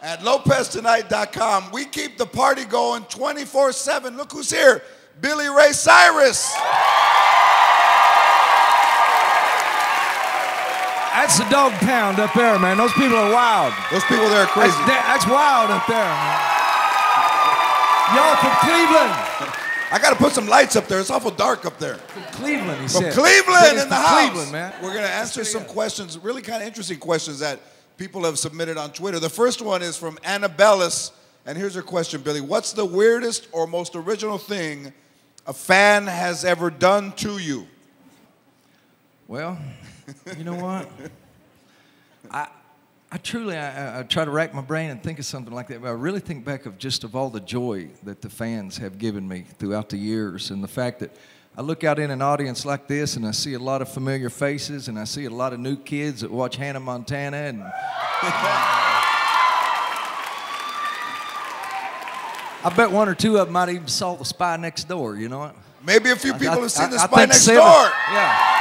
at LopezTonight.com. We keep the party going 24/7. Look who's here, Billy Ray Cyrus. That's the dog pound up there, man. Those people are wild. Those people there are crazy. That's wild up there, man. Y'all from Cleveland. I got to put some lights up there. It's awful dark up there. From Cleveland, he From said. Cleveland in the house. Cleveland, man. We're going to answer some questions, really kind of interesting questions that people have submitted on Twitter. The first one is from Annabellis, and here's her question, Billy. What's the weirdest or most original thing a fan has ever done to you? Well, you know what? I truly try to rack my brain and think of something like that, but I really think back of all the joy that the fans have given me throughout the years, and the fact that I look out in an audience like this and I see a lot of familiar faces, and I see a lot of new kids that watch Hannah Montana, and I bet one or two of them might even saw The Spy Next Door, you know what? Maybe a few people have seen The I Spy think Next 7. Door. Yeah.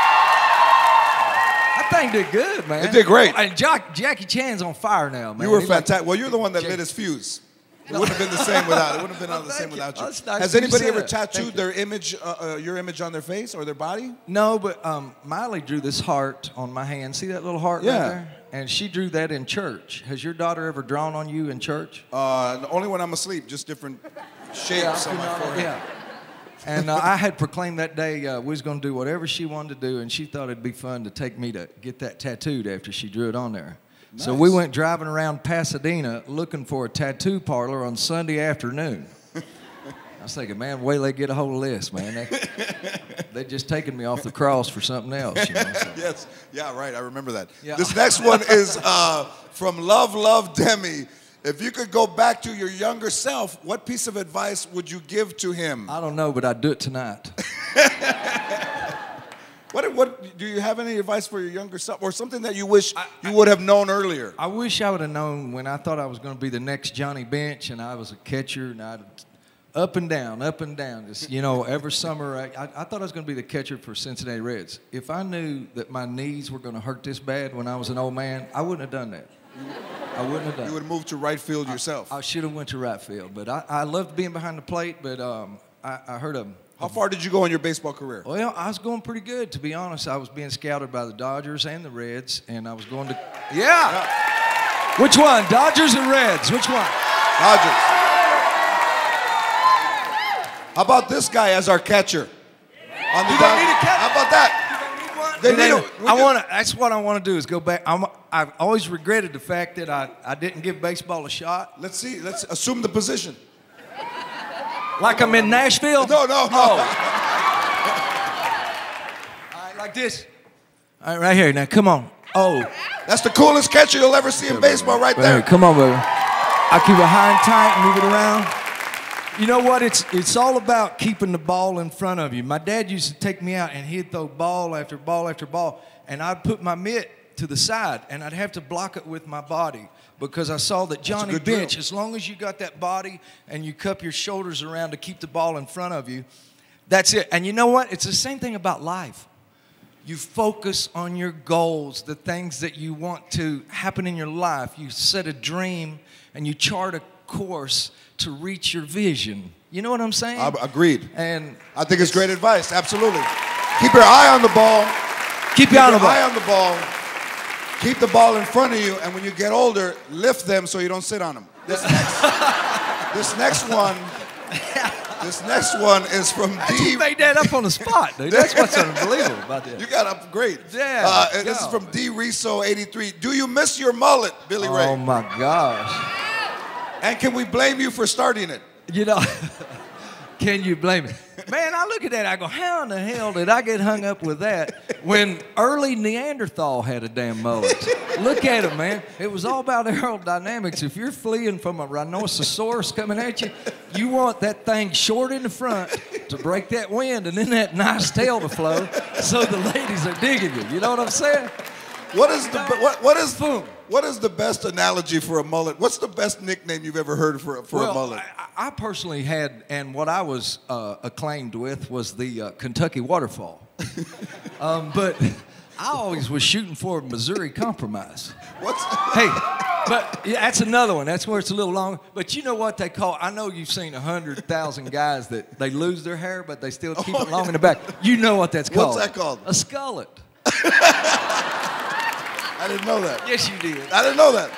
That thing did good, man. It did great. And Jackie Chan's on fire now, man. You were fantastic. Well, you're the one that lit his fuse. It wouldn't have been the same without it. Wouldn't have been the same without you. That's nice. Has anybody ever tattooed their image, your image on their face or their body? No, but Miley drew this heart on my hand. See that little heart right there? And she drew that in church. Has your daughter ever drawn on you in church? Only when I'm asleep, just different shapes on my forehead. Yeah. And I had proclaimed that day we was going to do whatever she wanted to do, and she thought it'd be fun to take me to get that tattooed after she drew it on there. Nice. So we went driving around Pasadena looking for a tattoo parlor on Sunday afternoon. I was thinking, man, wait till they get a hold of this, man. They just taking me off the cross for something else, you know. So. Yes, yeah, right, I remember that. Yeah. This next one is from Love Demi. If you could go back to your younger self, what piece of advice would you give to him? I don't know, but I'd do it tonight. What do you have any advice for your younger self, or something that you wish you would have known earlier? I wish I would have known when I thought I was going to be the next Johnny Bench, and I was a catcher, and I'd up and down, just, you know, every summer. I thought I was going to be the catcher for Cincinnati Reds. If I knew that my knees were going to hurt this bad when I was an old man, I wouldn't have done that. I wouldn't have done it. You would have moved to right field yourself. I should have went to right field, but I loved being behind the plate, but I heard of. How far did you go in your baseball career? Well, I was going pretty good, to be honest. I was being scouted by the Dodgers and the Reds, and I was going to... Yeah! Which one? Dodgers or Reds? Which one? Dodgers. How about this guy as our catcher? On the Dodgers? Need a catcher? How about that? They need that's what I want to do is go back. I've always regretted the fact that I didn't give baseball a shot. Let's see. Let's assume the position. Like I'm in Nashville? No. All right, like this. All right, right here. Now, come on. Oh. That's the coolest catcher you'll ever see in baseball right there. Come on, baby. I keep it high and tight and move it around. You know what? It's all about keeping the ball in front of you. My dad used to take me out, and he'd throw ball after ball after ball, and I'd put my mitt to the side, and I'd have to block it with my body because I saw that Johnny Bench, as long as you got that body and you cup your shoulders around to keep the ball in front of you, that's it. And you know what? It's the same thing about life. You focus on your goals, the things that you want to happen in your life. You set a dream, and you chart a course to reach your vision. You know what I'm saying? Agreed. And I think it's great advice. Absolutely. Keep your eye on the ball. Keep your eye on the ball. Keep the ball in front of you, and when you get older, lift them so you don't sit on them. This next one is from D. You made that up on the spot, dude. That's what's unbelievable about this. You got up great. Yeah. This is from D. Riso 83. Do you miss your mullet, Billy Ray? Oh my gosh. And can we blame you for starting it? You know, can you blame me? Man, I look at that, I go, how in the hell did I get hung up with that when early Neanderthal had a damn mullet? Look at him, man. It was all about aerodynamics. If you're fleeing from a rhinoceros coming at you, you want that thing short in the front to break that wind and then that nice tail to flow so the ladies are digging you. You know what I'm saying? What is the best analogy for a mullet? What's the best nickname you've ever heard for a mullet? I personally had, and what I was acclaimed with was the Kentucky waterfall. But I always was shooting for a Missouri Compromise. What's? Hey, But yeah, that's another one. That's where it's a little longer. But you know what they call, I know you've seen 100,000 guys that they lose their hair, but they still keep it long in the back. You know what that's called. What's that called? A skullet. I didn't know that. Yes, you did. I didn't know that.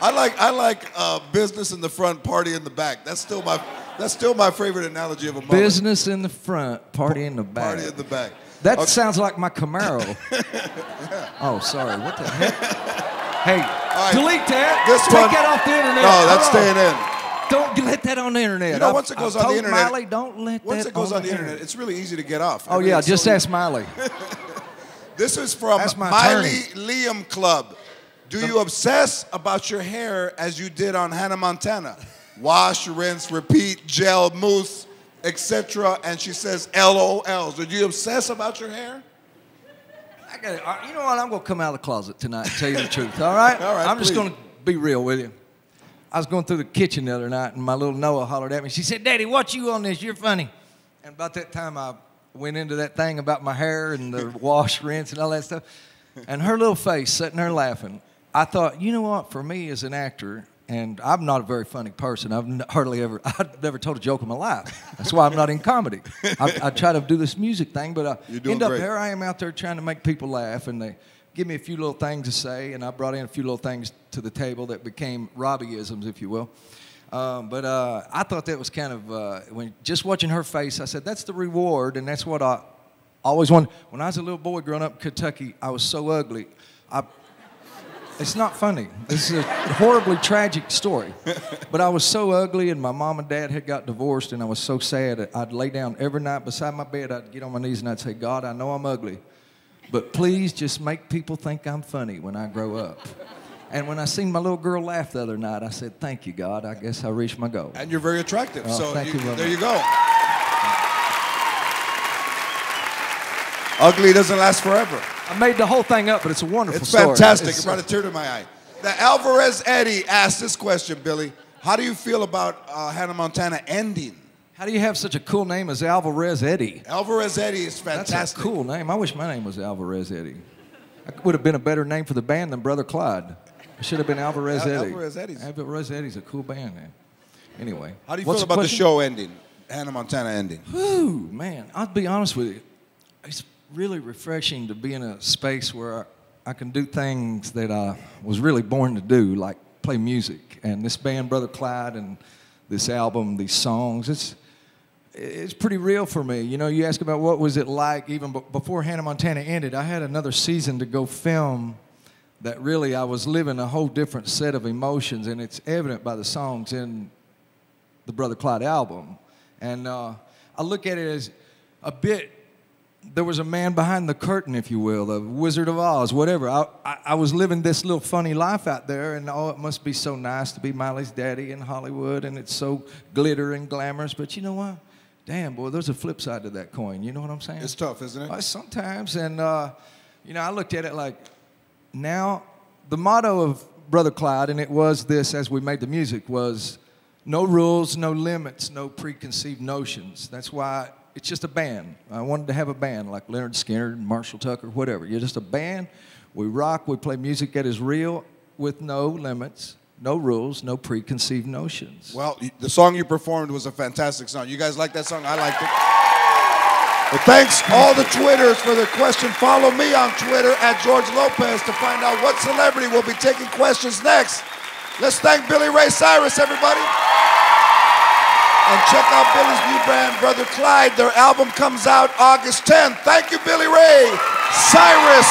I like business in the front, party in the back. That's still my favorite analogy of a mullet. Business in the front, party in the back. Party in the back. That sounds like my Camaro. Yeah. Oh, sorry. What the heck? Hey, right. Delete that. Take that off the internet. No, that's staying in. Don't let that on the internet. You know, once it goes on the internet, Miley, don't let once that it goes on the internet, internet, it's really easy to get off. Oh yeah, just ask Miley. This is from Miley Liam Club. Do you obsess about your hair as you did on Hannah Montana? Wash, rinse, repeat, gel, mousse, etc. And she says LOLs. Do you obsess about your hair? I got it. You know what? I'm going to come out of the closet tonight and tell you the truth, all right? All right, I'm just going to be real with you. I was going through the kitchen the other night, and my little Noah hollered at me. She said, Daddy, watch you on this. You're funny. And about that time, I went into that thing about my hair and the wash, rinse, and all that stuff. And her little face sitting there laughing. I thought, you know what? For me as an actor, and I'm not a very funny person. I've never told a joke in my life. That's why I'm not in comedy. I try to do this music thing, but I end up here I am out there trying to make people laugh, and they give me a few little things to say, and I brought in a few little things to the table that became Robbie-isms, if you will. But I thought that was kind of, when just watching her face, I said, that's the reward, and that's what I always wanted. When I was a little boy growing up in Kentucky, I was so ugly. It's not funny. This is a horribly tragic story. But I was so ugly, and my mom and dad had got divorced, and I was so sad. I'd lay down every night beside my bed. I'd get on my knees, and I'd say, God, I know I'm ugly, but please just make people think I'm funny when I grow up. And when I seen my little girl laugh the other night, I said, thank you, God. I guess I reached my goal. And you're very attractive. Oh, so thank you, there you go. Ugly doesn't last forever. I made the whole thing up, but it's a wonderful story. It's fantastic. It brought a tear to my eye. The Alvarez Eddie asked this question, Billy. How do you feel about Hannah Montana ending? How do you have such a cool name as Alvarez Eddie? Alvarez Eddie is fantastic. That's a cool name. I wish my name was Alvarez Eddie. It would have been a better name for the band than Brother Clyde. It should have been Alvarez Eddie. Alvarez Eddie's a cool band, man. Anyway. How do you feel about the show ending? Hannah Montana ending? Whew, man. I'll be honest with you. It's really refreshing to be in a space where I can do things that I was really born to do, like play music. And this band, Brother Clyde, and this album, these songs, it's pretty real for me. You know, you ask about what was it like even before Hannah Montana ended. I had another season to go film that really I was living a whole different set of emotions, and it's evident by the songs in the Brother Clyde album. And I look at it as a bit, there was a man behind the curtain, if you will, the Wizard of Oz, whatever. I was living this little funny life out there, and oh, it must be so nice to be Miley's daddy in Hollywood, and it's so glitter and glamorous. But you know what? Damn, boy, there's a flip side to that coin. You know what I'm saying? It's tough, isn't it? Sometimes, and you know, I looked at it like, now, the motto of Brother Clyde, and it was this as we made the music, was no rules, no limits, no preconceived notions. That's why it's just a band. I wanted to have a band like Leonard Skinner, Marshall Tucker, whatever. You're just a band. We rock. We play music that is real with no limits, no rules, no preconceived notions. Well, the song you performed was a fantastic song. You guys like that song? I liked it. Well, thanks all the Twitters for their question. Follow me on Twitter at George Lopez to find out what celebrity will be taking questions next. Let's thank Billy Ray Cyrus, everybody. And check out Billy's new band, Brother Clyde. Their album comes out August 10th. Thank you, Billy Ray Cyrus.